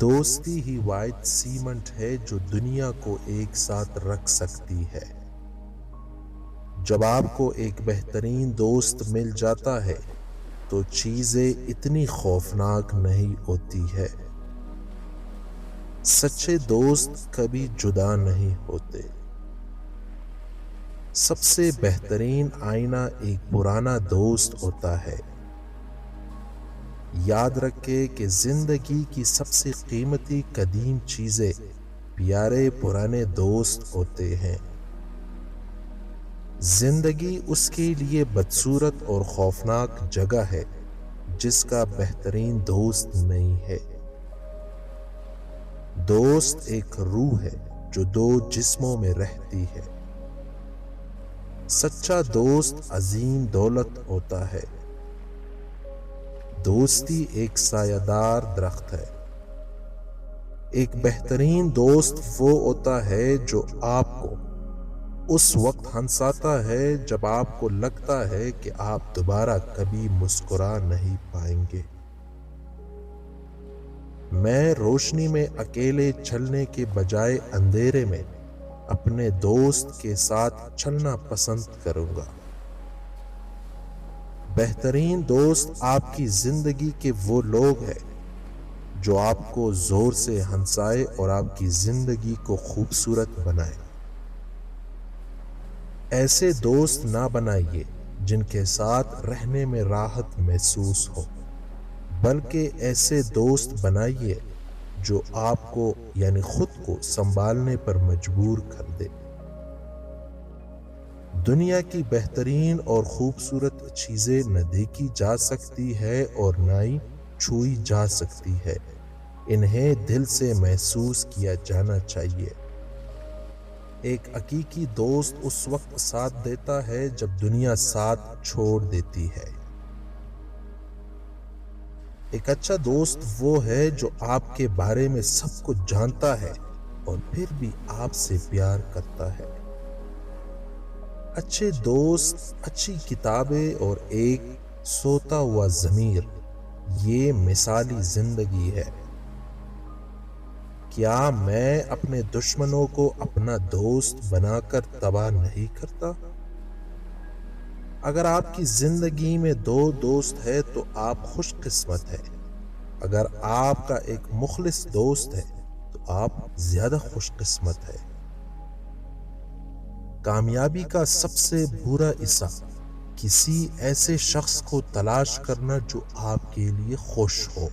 دوستی ہی واحد سیمنٹ ہے جو دنیا کو ایک ساتھ رکھ سکتی ہے۔ جب آپ کو ایک بہترین دوست مل جاتا ہے تو چیزیں اتنی خوفناک نہیں ہوتی ہے۔ سچے دوست کبھی جدا نہیں ہوتے۔ سب سے بہترین آئینہ ایک پرانا دوست ہوتا ہے۔ یاد رکھے کہ زندگی کی سب سے قیمتی قدیم چیزیں پیارے پرانے دوست ہوتے ہیں۔ زندگی اس کے لیے بدصورت اور خوفناک جگہ ہے جس کا بہترین دوست نہیں ہے۔ دوست ایک روح ہے جو دو جسموں میں رہتی ہے۔ سچا دوست عظیم دولت ہوتا ہے۔ دوستی ایک سایہ دار درخت ہے۔ ایک بہترین دوست وہ ہوتا ہے جو آپ کو اس وقت ہنساتا ہے جب آپ کو لگتا ہے کہ آپ دوبارہ کبھی مسکرا نہیں پائیں گے۔ میں روشنی میں اکیلے چلنے کے بجائے اندھیرے میں اپنے دوست کے ساتھ چلنا پسند کروں گا۔ بہترین دوست آپ کی زندگی کے وہ لوگ ہیں جو آپ کو زور سے ہنسائے اور آپ کی زندگی کو خوبصورت بنائے۔ ایسے دوست نہ بنائیے جن کے ساتھ رہنے میں راحت محسوس ہو، بلکہ ایسے دوست بنائیے جو آپ کو یعنی خود کو سنبھالنے پر مجبور کر دے۔ دنیا کی بہترین اور خوبصورت چیزیں نہ دیکھی جا سکتی ہے اور نہ ہی چھوئی جا سکتی ہے، انہیں دل سے محسوس کیا جانا چاہیے۔ ایک حقیقی دوست اس وقت ساتھ دیتا ہے جب دنیا ساتھ چھوڑ دیتی ہے۔ ایک اچھا دوست وہ ہے جو آپ کے بارے میں سب کچھ جانتا ہے اور پھر بھی آپ سے پیار کرتا ہے۔ اچھے دوست، اچھی کتابیں اور ایک سوتا ہوا ضمیر، یہ مثالی زندگی ہے۔ کیا میں اپنے دشمنوں کو اپنا دوست بنا کر تباہ نہیں کرتا؟ اگر آپ کی زندگی میں دو دوست ہے تو آپ خوش قسمت ہیں۔ اگر آپ کا ایک مخلص دوست ہے تو آپ زیادہ خوش قسمت ہیں۔ کامیابی کا سب سے برا حصہ کسی ایسے شخص کو تلاش کرنا جو آپ کے لیے خوش ہو۔